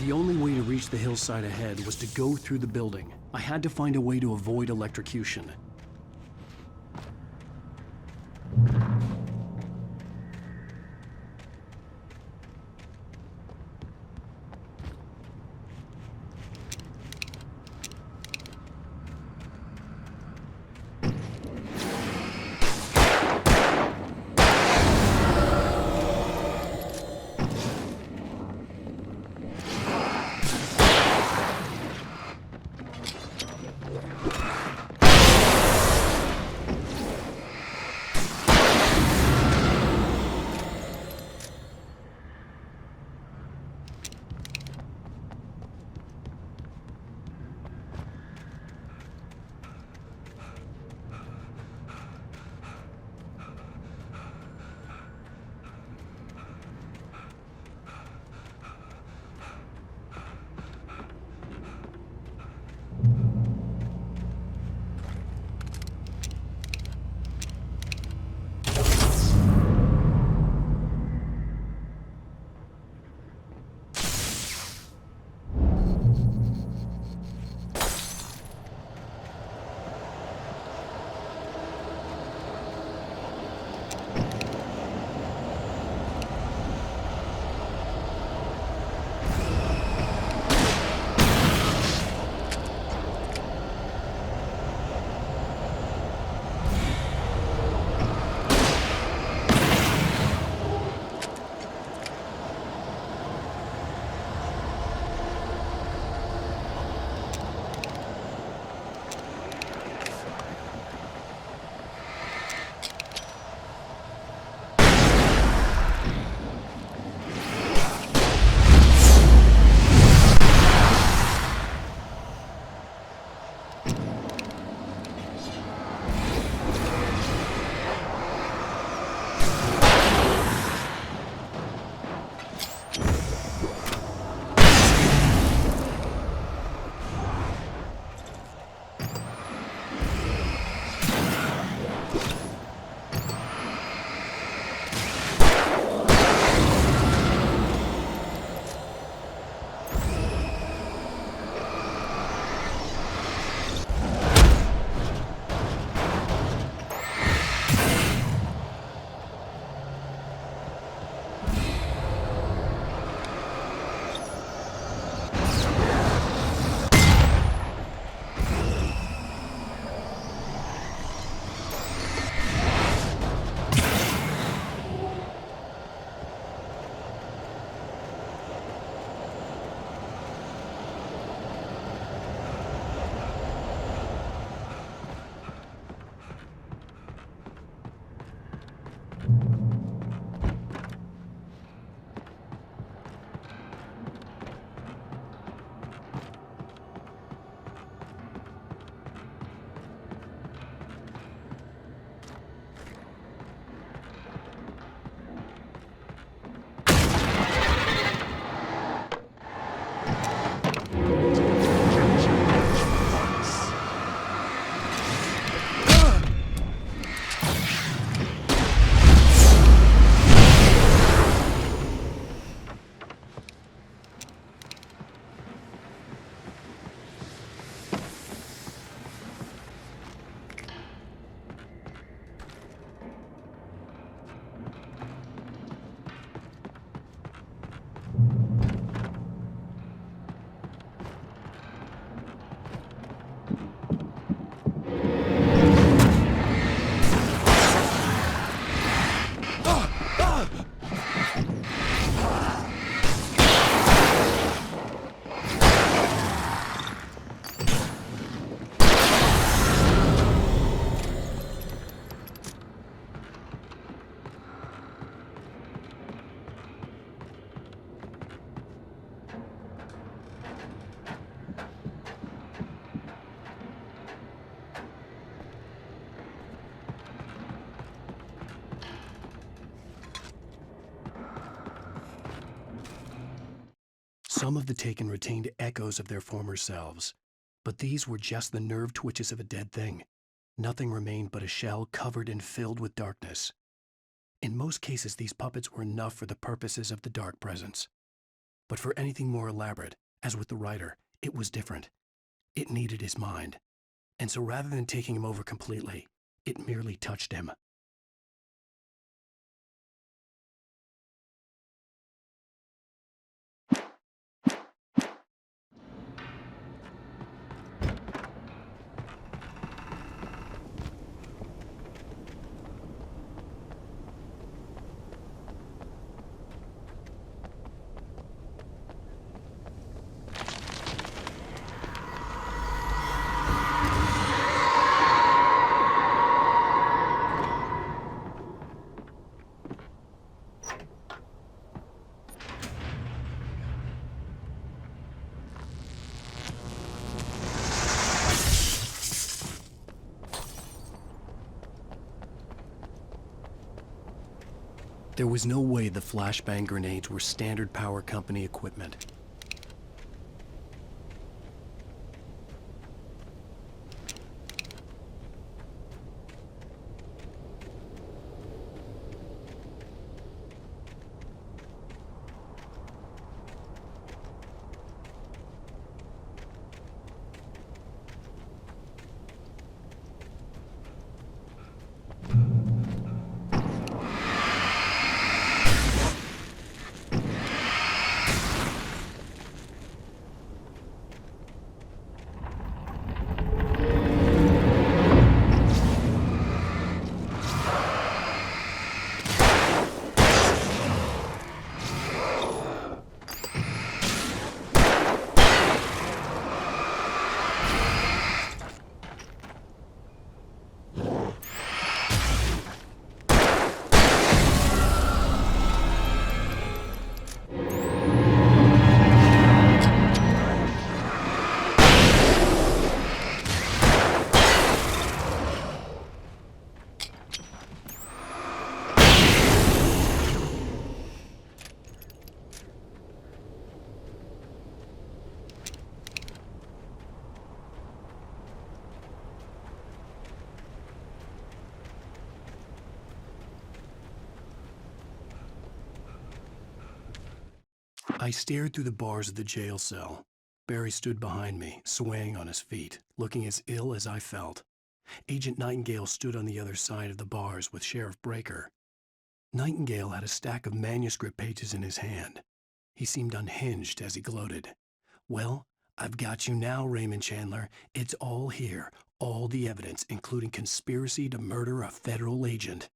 The only way to reach the hillside ahead was to go through the building. I had to find a way to avoid electrocution. Some of the Taken retained echoes of their former selves, but these were just the nerve twitches of a dead thing. Nothing remained but a shell covered and filled with darkness. In most cases, these puppets were enough for the purposes of the Dark Presence. But for anything more elaborate, as with the writer, it was different. It needed his mind. And so rather than taking him over completely, it merely touched him. There was no way the flashbang grenades were standard power company equipment. I stared through the bars of the jail cell. Barry stood behind me, swaying on his feet, looking as ill as I felt. Agent Nightingale stood on the other side of the bars with Sheriff Breaker. Nightingale had a stack of manuscript pages in his hand. He seemed unhinged as he gloated. "Well, I've got you now, Raymond Chandler. It's all here, all the evidence, including conspiracy to murder a federal agent."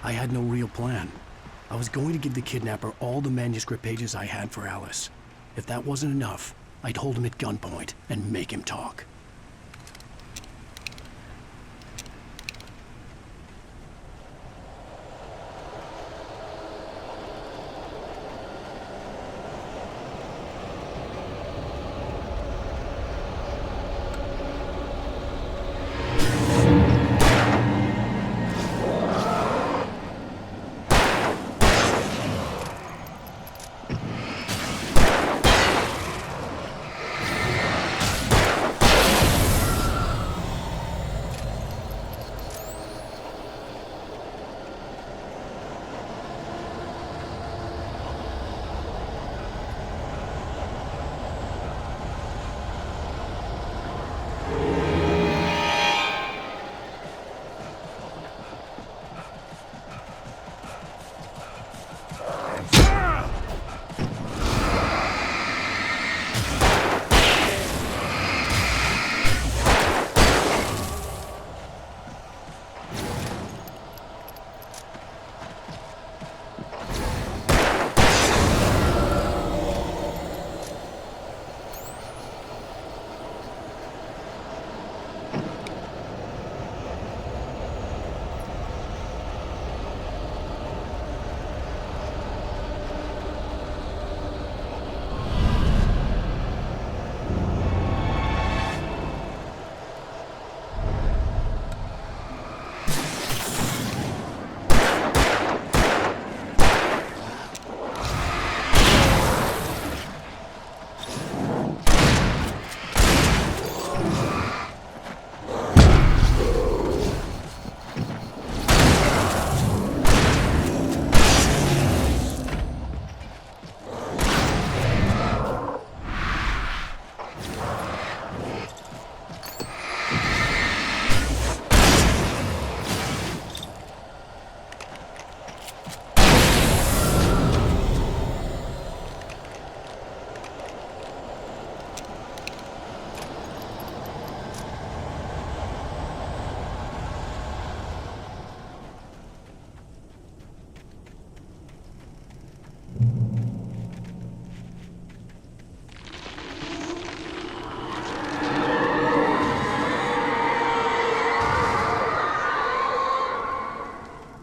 I had no real plan. I was going to give the kidnapper all the manuscript pages I had for Alice. If that wasn't enough, I'd hold him at gunpoint and make him talk.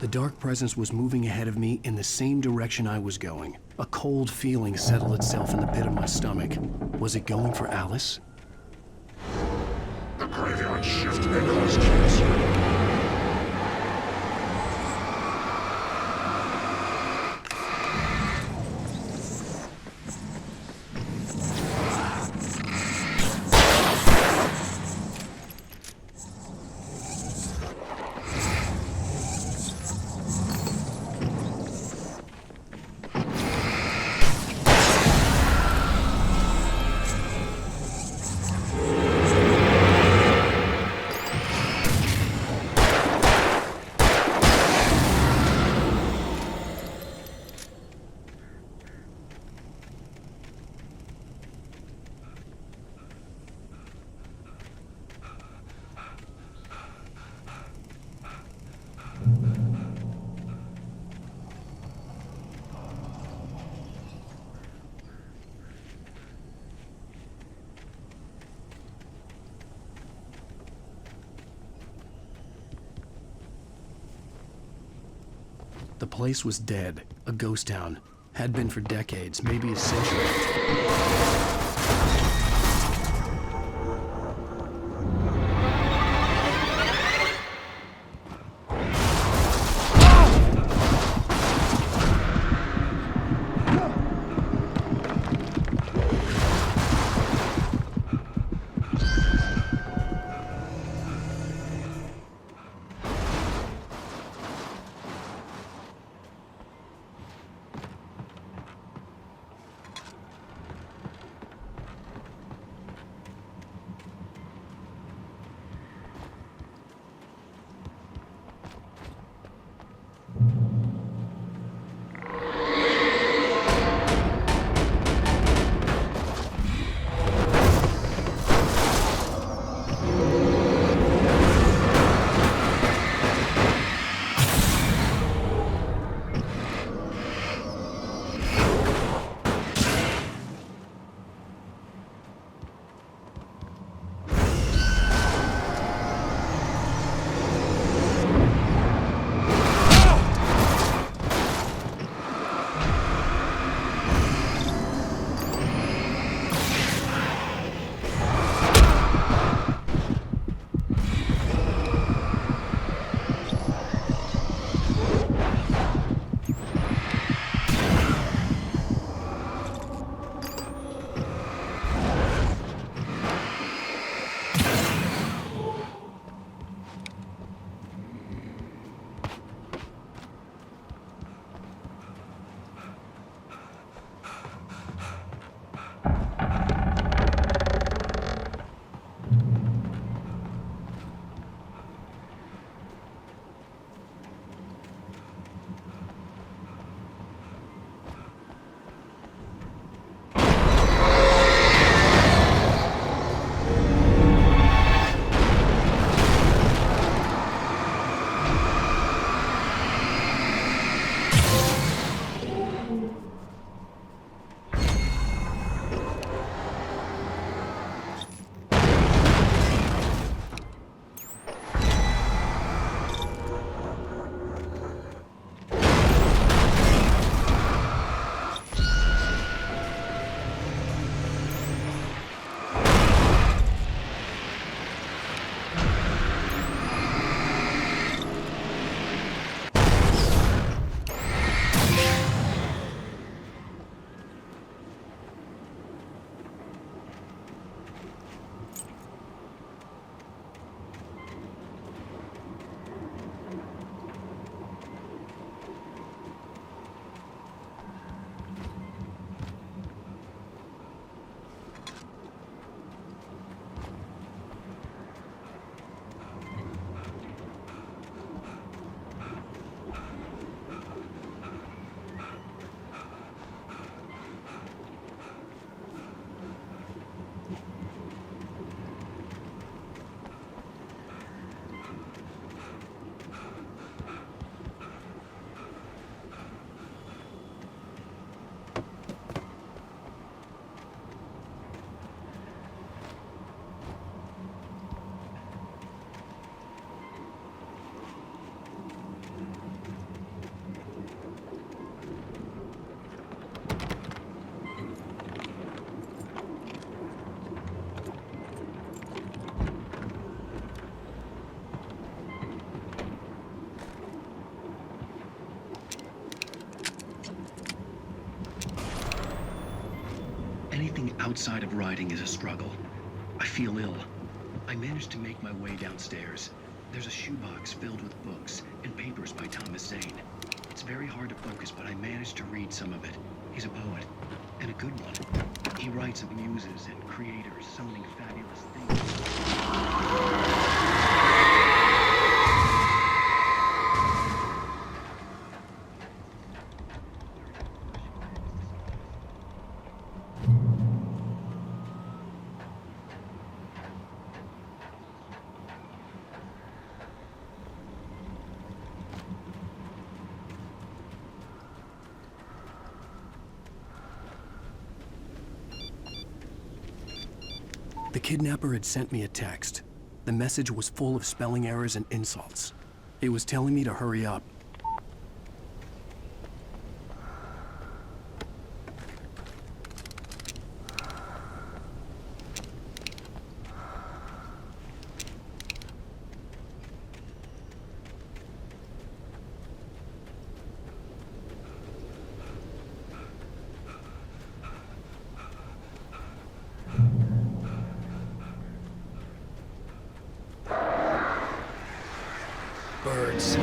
The dark presence was moving ahead of me in the same direction I was going. A cold feeling settled itself in the pit of my stomach. Was it going for Alice? The graveyard shift may cause cancer. The place was dead, a ghost town. Had been for decades, maybe a century. outside of riding is a struggle. I feel ill. I managed to make my way downstairs. There's a shoebox filled with books and papers by Thomas Zane. It's very hard to focus, but I managed to read some of it. He's a poet, and a good one. He writes of muses and creators summoning fabulous things. The kidnapper had sent me a text. The message was full of spelling errors and insults. It was telling me to hurry up. Birds.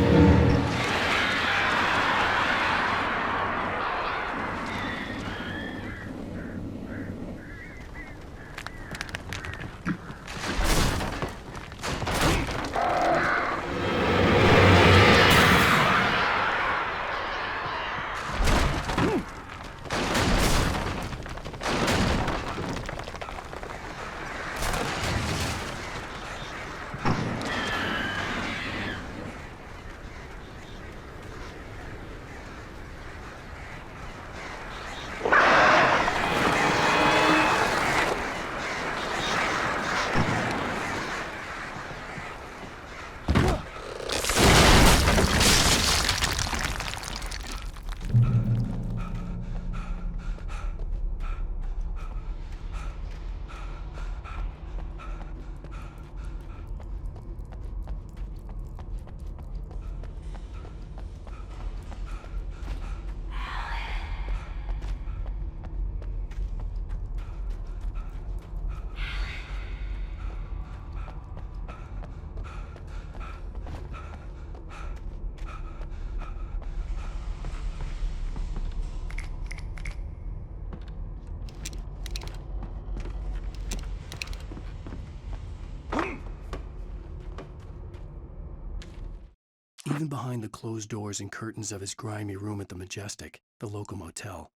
Even behind the closed doors and curtains of his grimy room at the Majestic, the local motel,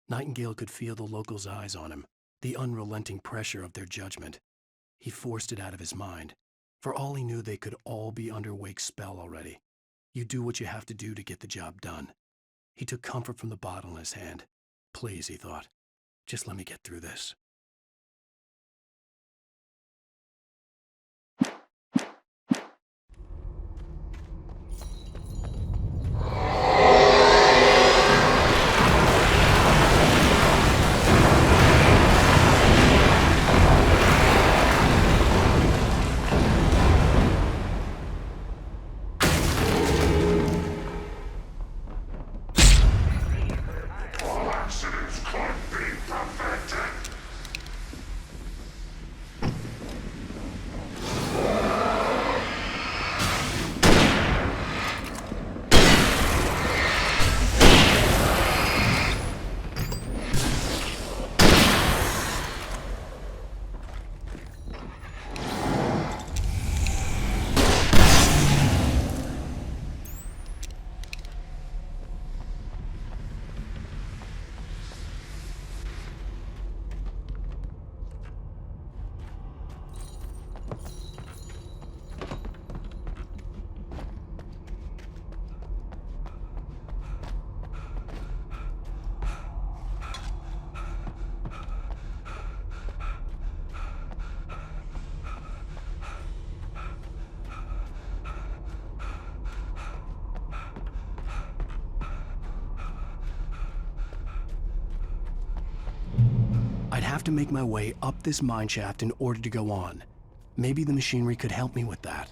Nightingale could feel the locals' eyes on him, the unrelenting pressure of their judgment. He forced it out of his mind. For all he knew, they could all be under Wake's spell already. You do what you have to do to get the job done. He took comfort from the bottle in his hand. Please, he thought, just let me get through this. I'd have to make my way up this mineshaft in order to go on. Maybe the machinery could help me with that.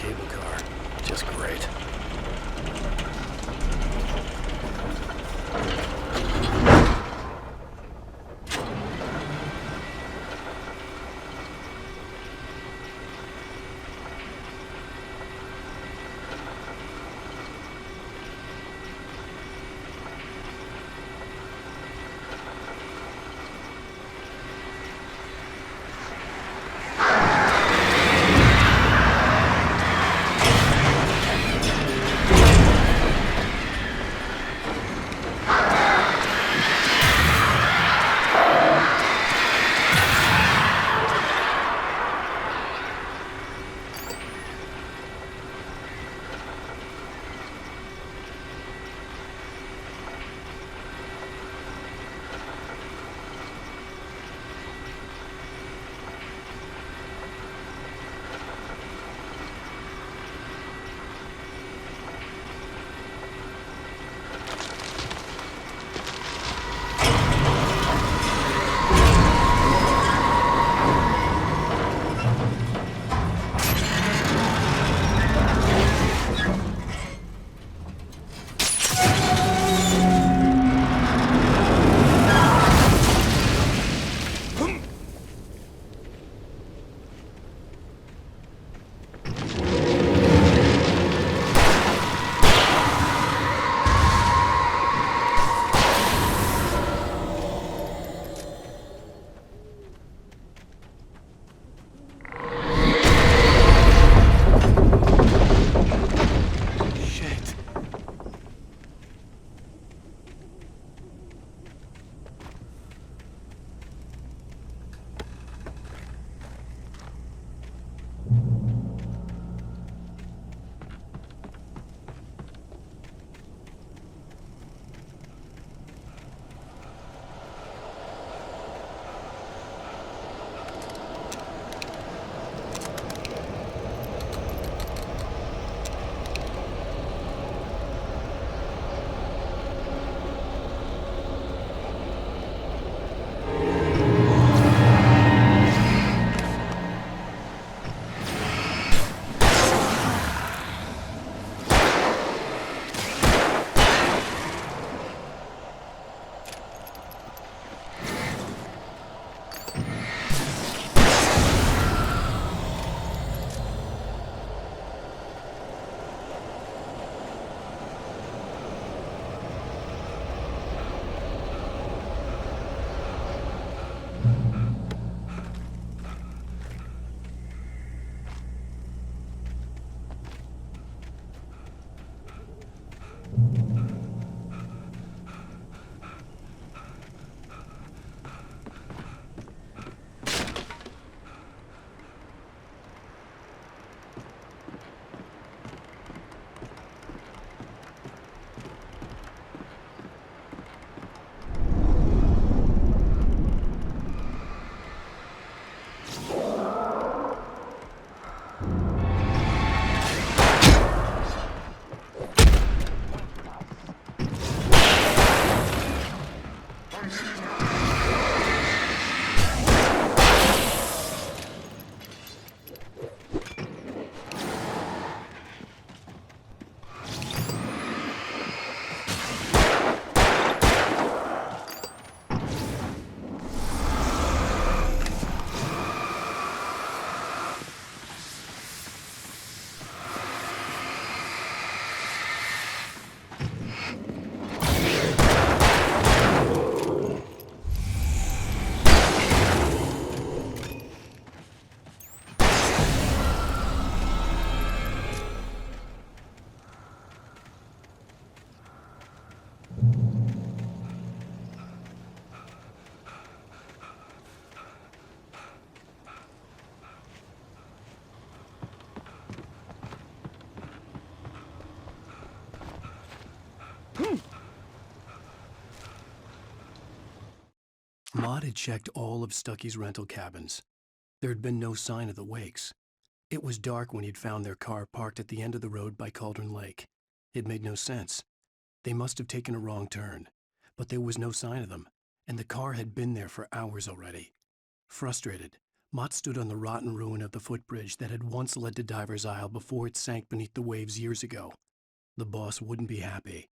cable car. Just great. Maud had checked all of Stucky's rental cabins. There had been no sign of the Wakes. It was dark when he'd found their car parked at the end of the road by Cauldron Lake. It made no sense. They must have taken a wrong turn, but there was no sign of them, and the car had been there for hours already. Frustrated, Mott stood on the rotten ruin of the footbridge that had once led to Diver's Isle before it sank beneath the waves years ago. The boss wouldn't be happy.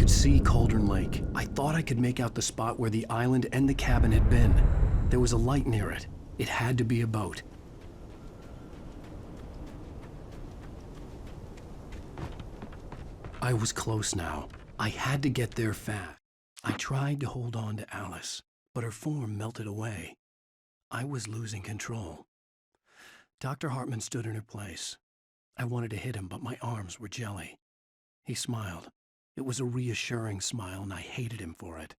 could see Cauldron Lake. I thought I could make out the spot where the island and the cabin had been. There was a light near it. It had to be a boat. I was close now. I had to get there fast. I tried to hold on to Alice, but her form melted away. I was losing control. Dr. Hartman stood in her place. I wanted to hit him, but my arms were jelly. He smiled. It was a reassuring smile, and I hated him for it.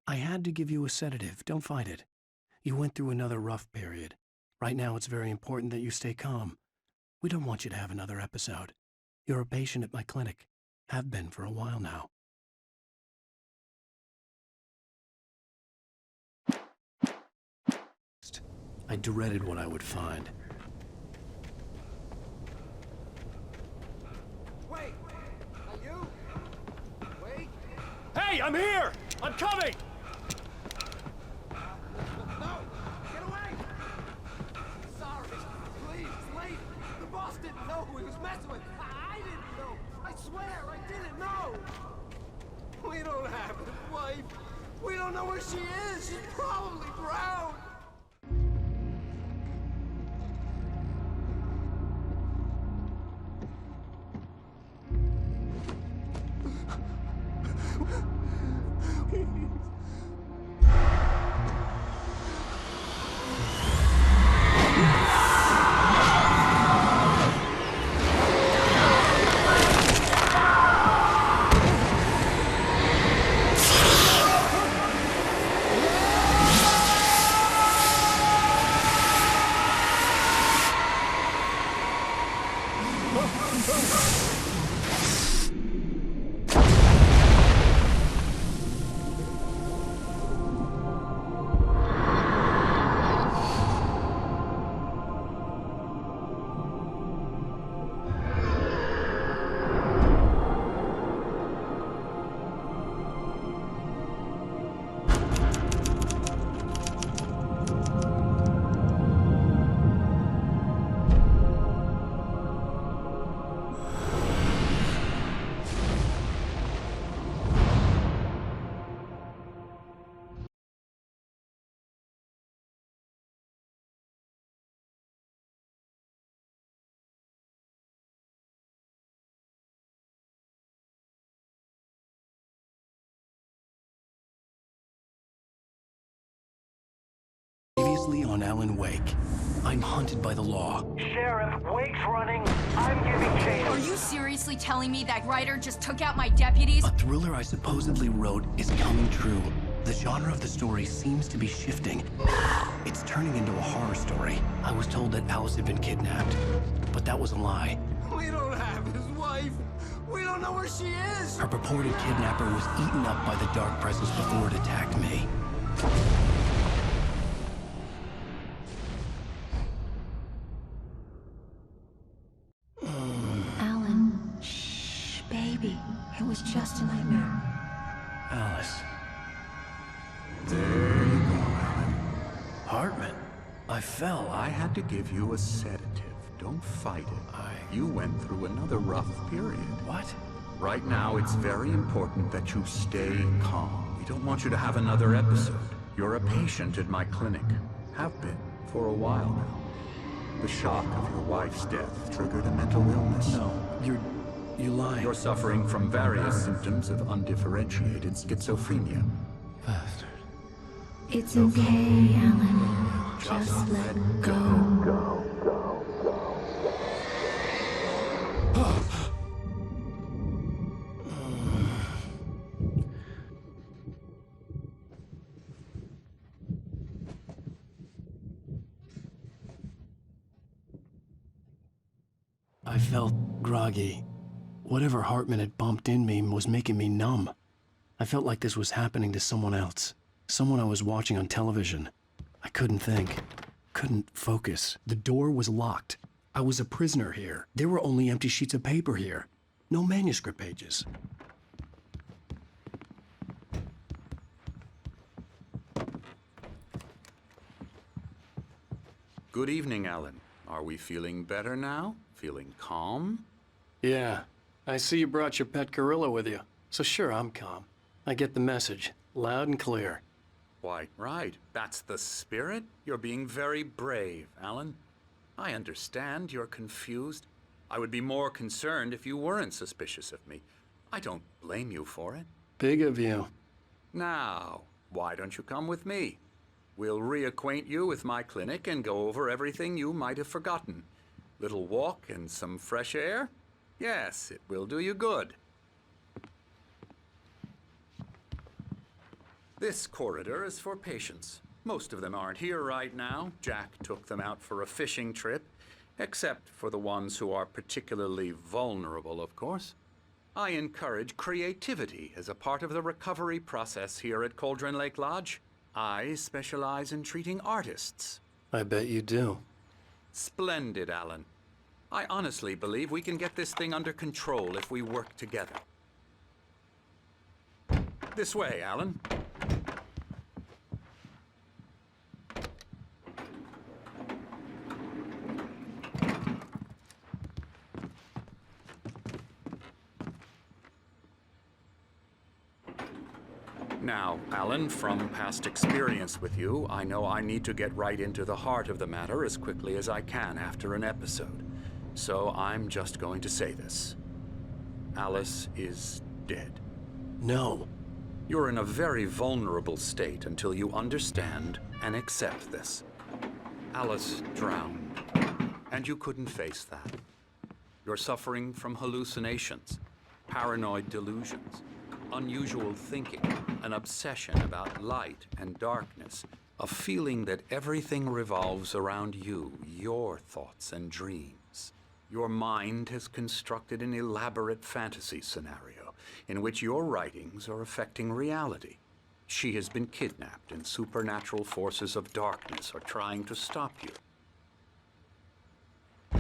I had to give you a sedative. Don't fight it. You went through another rough period. Right now, it's very important that you stay calm. We don't want you to have another episode. You're a patient at my clinic. Have been for a while now. I dreaded what I would find. Wait! Are you? Wait! Hey, I'm here! I'm coming! No! Get away! Sorry. Please, late. The boss didn't know who he was messing with. I didn't know. I swear, I didn't know. We don't have his wife. We don't know where she is. She's probably drowned. Previously on Alan Wake, I'm hunted by the law. Sheriff, Wake's running. I'm giving chase. Are you seriously telling me that writer just took out my deputies? A thriller I supposedly wrote is coming true. The genre of the story seems to be shifting. It's turning into a horror story. I was told that Alice had been kidnapped, but that was a lie. We don't have his wife. We don't know where she is. Her purported kidnapper was eaten up by the dark presence before it attacked me. Alan, shh, baby. It was just a nightmare. Alice. There you go, Alan. Hartman. I fell. I had to give you a sedative. Don't fight it. You went through another rough period. What? Right now, it's very important that you stay calm. We don't want you to have another episode. You're a patient at my clinic. Have been for a while now. The shock of your wife's death triggered a mental illness. No, you lied. You're suffering from various symptoms of undifferentiated schizophrenia. Bastard. It's okay, Alan. Just let go. I felt groggy. Whatever Hartman had bumped in me was making me numb. I felt like this was happening to someone else. Someone I was watching on television. I couldn't think. Couldn't focus. The door was locked. I was a prisoner here. There were only empty sheets of paper here. No manuscript pages. Good evening, Alan. Are we feeling better now? Feeling calm? Yeah. I see you brought your pet gorilla with you. So sure, I'm calm. I get the message, loud and clear. Quite right. That's the spirit. You're being very brave, Alan. I understand you're confused. I would be more concerned if you weren't suspicious of me. I don't blame you for it. Big of you. Now, why don't you come with me? We'll reacquaint you with my clinic and go over everything you might have forgotten. Little walk and some fresh air? Yes, it will do you good. This corridor is for patients. Most of them aren't here right now. Jack took them out for a fishing trip, except for the ones who are particularly vulnerable, of course. I encourage creativity as a part of the recovery process here at Cauldron Lake Lodge. I specialize in treating artists. I bet you do. Splendid, Alan. I honestly believe we can get this thing under control if we work together. This way, Alan. Now, Alan, from past experience with you, I know I need to get right into the heart of the matter as quickly as I can after an episode. So I'm just going to say this. Alice is dead. No. You're in a very vulnerable state until you understand and accept this. Alice drowned, and you couldn't face that. You're suffering from hallucinations, paranoid delusions, unusual thinking, an obsession about light and darkness, a feeling that everything revolves around you, your thoughts and dreams. Your mind has constructed an elaborate fantasy scenario in which your writings are affecting reality. She has been kidnapped and supernatural forces of darkness are trying to stop you.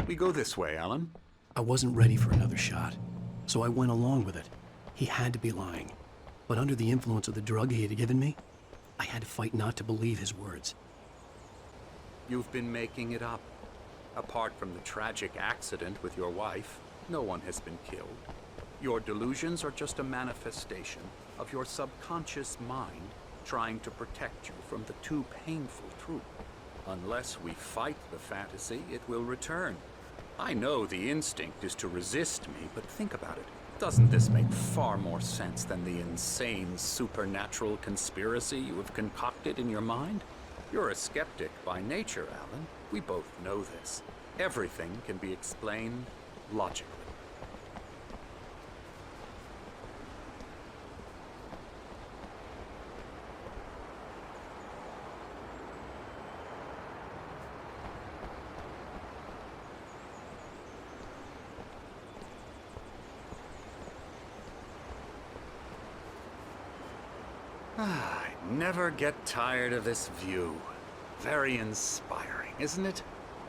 We go this way, Alan. I wasn't ready for another shot, so I went along with it. He had to be lying. But under the influence of the drug he had given me, I had to fight not to believe his words. You've been making it up. Apart from the tragic accident with your wife, no one has been killed. Your delusions are just a manifestation of your subconscious mind trying to protect you from the too painful truth. Unless we fight the fantasy, it will return. I know the instinct is to resist me, but think about it. Doesn't this make far more sense than the insane supernatural conspiracy you have concocted in your mind? You're a skeptic by nature, Alan. We both know this. Everything can be explained logically. I never get tired of this view. Very inspiring, isn't it?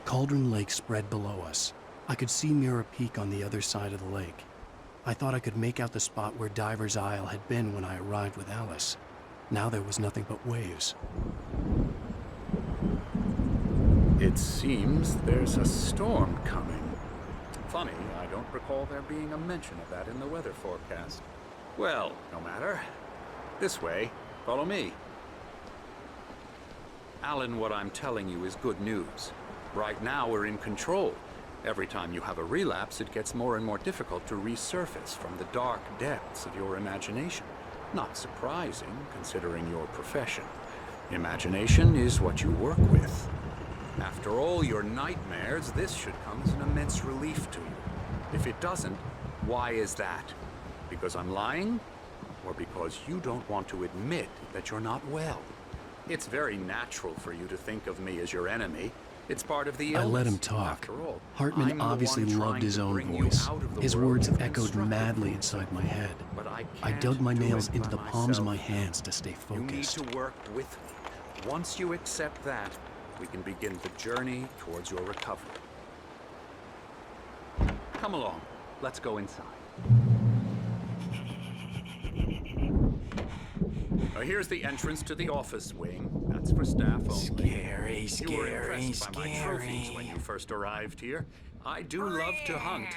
Cauldron Lake spread below us. I could see Mirror Peak on the other side of the lake. I thought I could make out the spot where Diver's Isle had been when I arrived with Alice. Now there was nothing but waves. It seems there's a storm coming. Funny, I don't recall there being a mention of that in the weather forecast. Well, no matter. This way. Follow me. Alan, what I'm telling you is good news. Right now, we're in control. Every time you have a relapse, it gets more and more difficult to resurface from the dark depths of your imagination. Not surprising, considering your profession. Imagination is what you work with. After all your nightmares, this should come as an immense relief to you. If it doesn't, why is that? Because I'm lying? Or because you don't want to admit that you're not well? It's very natural for you to think of me as your enemy. It's part of the illness. I let him talk. After all, Hartman I'm the obviously one loved trying his to own bring you voice. out of the His world words you've echoed constructed madly for inside my yourself. head. But I I can't dug my do nails it into by the palms of my myself. hands to stay focused. You need to work with me. Once you accept that, we can begin the journey towards your recovery. Come along. Let's go inside. Here's the entrance to the office wing. That's for staff only. You were impressed by my trophies when you first arrived here. I do love to hunt.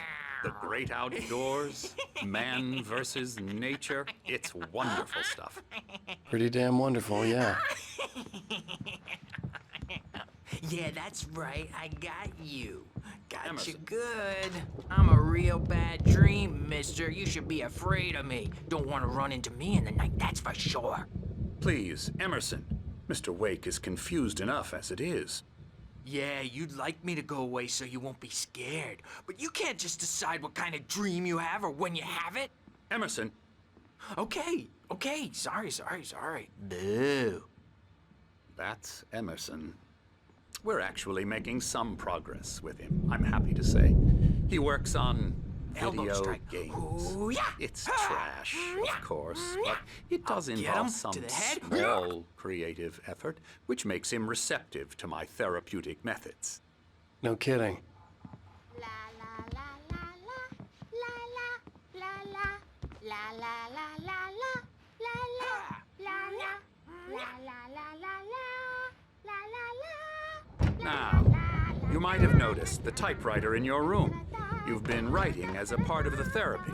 The great outdoors, man versus nature. It's wonderful stuff. Pretty damn wonderful, yeah. Yeah, that's right. I got you. Got you Emerson. good. I'm a real bad dream, mister. You should be afraid of me. Don't want to run into me in the night, that's for sure. Please, Emerson. Mr. Wake is confused enough as it is. Yeah, you'd like me to go away so you won't be scared. But you can't just decide what kind of dream you have or when you have it. Emerson, Okay. Sorry. Boo. that's Emerson. We're actually making some progress with him, I'm happy to say. He works on Elbow video strike. games. Ooh, yeah. It's trash, of course, but it does I'll get involve him some to the head. small creative effort, which makes him receptive to my therapeutic methods. No kidding. La la la la la la la la la la la la la Now, you might have noticed the typewriter in your room. You've been writing as a part of the therapy.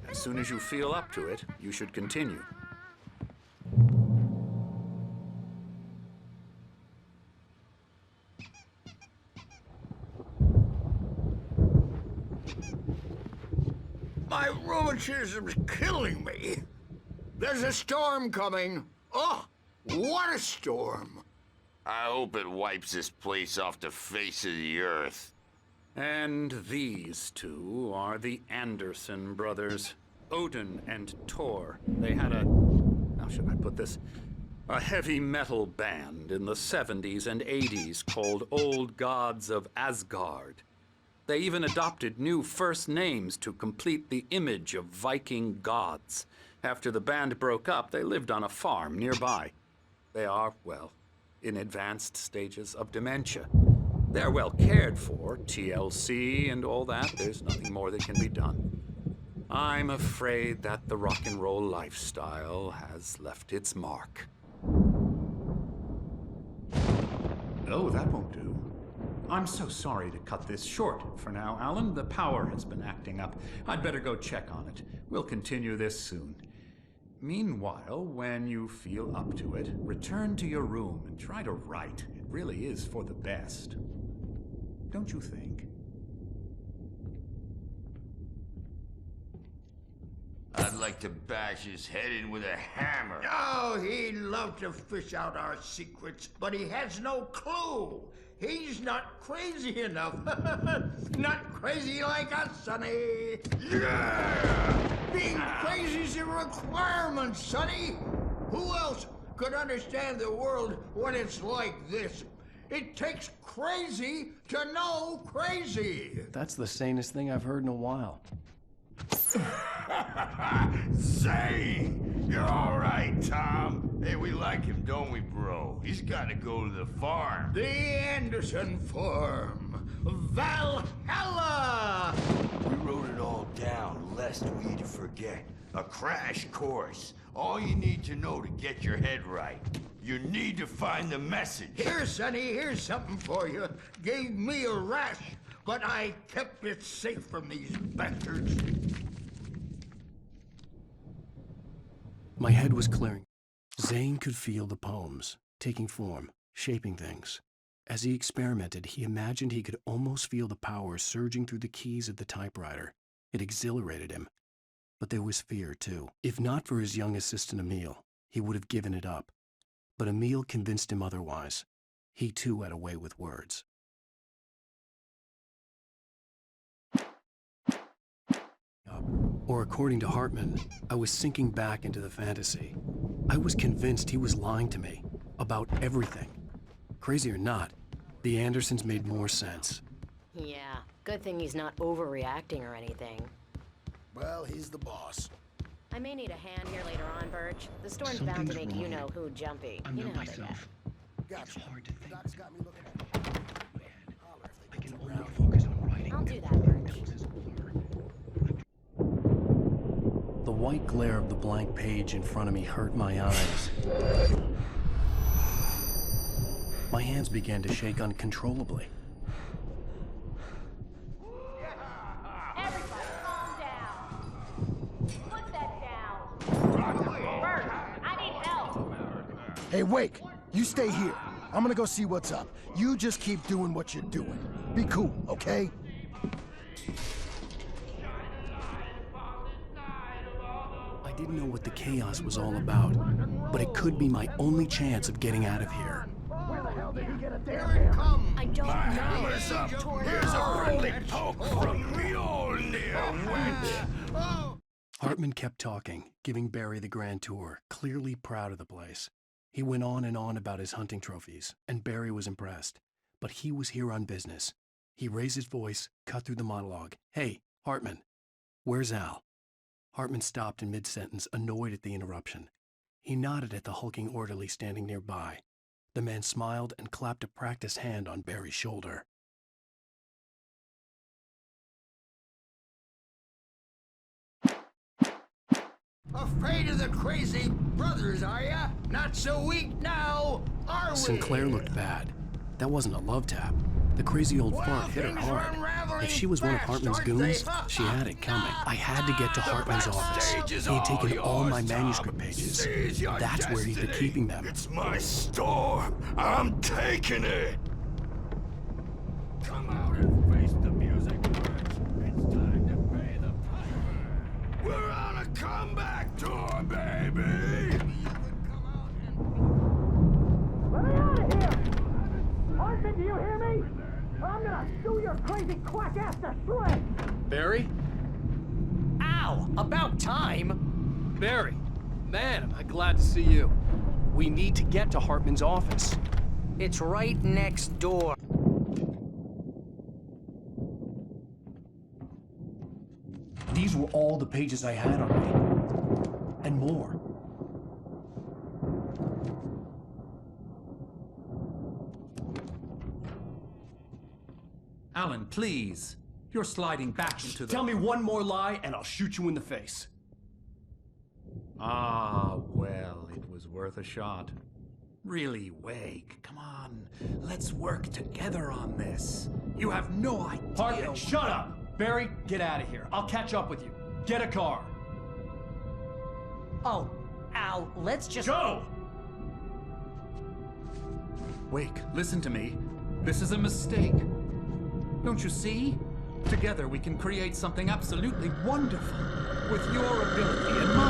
As soon as you feel up to it, you should continue. My rheumatism's killing me. There's a storm coming. Oh, what a storm. I hope it wipes this place off the face of the earth. And these two are the Anderson brothers, Odin and Thor. They had how should I put this? A heavy metal band in the 70s and 80s called Old Gods of Asgard. They even adopted new first names to complete the image of Viking gods. After the band broke up, they lived on a farm nearby. They are, well, in advanced stages of dementia. They're well cared for, TLC and all that. There's nothing more that can be done. I'm afraid that the rock and roll lifestyle has left its mark. Oh, that won't do. I'm so sorry to cut this short for now, Alan. The power has been acting up. I'd better go check on it. We'll continue this soon. Meanwhile, when you feel up to it, return to your room and try to write. It really is for the best. Don't you think? I'd like to bash his head in with a hammer. Oh, he'd love to fish out our secrets, but he has no clue. He's not crazy enough. Not crazy like us, Sonny. Yeah! Being crazy's a requirement, Sonny. Who else could understand the world when it's like this? It takes crazy to know crazy. That's the sanest thing I've heard in a while. Say, you're all right, Tom. Hey, we like him, don't we, bro? He's got to go to the farm. The Anderson Farm. Valhalla! We wrote it all down, lest we forget. A crash course. All you need to know to get your head right. You need to find the message. Here, Sonny, here's something for you. Gave me a rash, but I kept it safe from these bastards. My head was clearing. Zane could feel the poems, taking form, shaping things. As he experimented, he imagined he could almost feel the power surging through the keys of the typewriter. It exhilarated him. But there was fear, too. If not for his young assistant Emil, he would have given it up. But Emil convinced him otherwise. He, too, had a way with words. Or according to Hartman, I was sinking back into the fantasy. I was convinced he was lying to me about everything. Crazy or not, the Andersons made more sense. Yeah, good thing he's not overreacting or anything. Well, he's the boss. I may need a hand here later on, Birch. The storm's bound to make you-know-who jumpy. You know how they get. Gotcha. Doc's got me looking at Holler if they get Only focus on writing. I'll do that, Birch. The white glare of the blank page in front of me hurt my eyes. My hands began to shake uncontrollably. Everybody, Hey, Wake, you stay here. I'm gonna go see what's up. You just keep doing what you're doing. Be cool, okay? I didn't know what the chaos was all about, but it could be my only chance of getting out of here. Where the hell did he get a damn hammer? I don't know. Hammer's up. Here's a friendly poke from Mjolnir, wench. Hartman kept talking, giving Barry the grand tour, clearly proud of the place. He went on and on about his hunting trophies, and Barry was impressed. But he was here on business. He raised his voice, cut through the monologue. Hey, Hartman, where's Al? Hartman stopped in mid-sentence, annoyed at the interruption. He nodded at the hulking orderly standing nearby. The man smiled and clapped a practiced hand on Barry's shoulder. Afraid of the crazy brothers, are ya? Not so weak now, are we? Sinclair looked bad. That wasn't a love tap. The crazy old fart hit her hard. If she was one of Hartman's goons, she had it coming. I had to get to Hartman's office. He had taken all my manuscript pages. That's where he'd been keeping them. It's my store. I'm taking it. Come out and face the music, Birch. It's time to pay the piper. We're on a comeback tour, baby. Let me out of here! Hartman, do you hear me? I'm gonna sue your crazy quack ass to shreds! Barry? Ow! About time! Barry, man, am I glad to see you. We need to get to Hartman's office. It's right next door. These were all the pages I had on me. And more. Alan, please. You're sliding back into the... Tell me one more lie and I'll shoot you in the face. Ah, well, it was worth a shot. Really, Wake, come on. Let's work together on this. You have no idea... Hartman, shut up! Barry, get out of here. I'll catch up with you. Get a car. Oh, Al, let's just... Go! Wake, listen to me. This is a mistake. Don't you see? Together we can create something absolutely wonderful. With your ability and mine.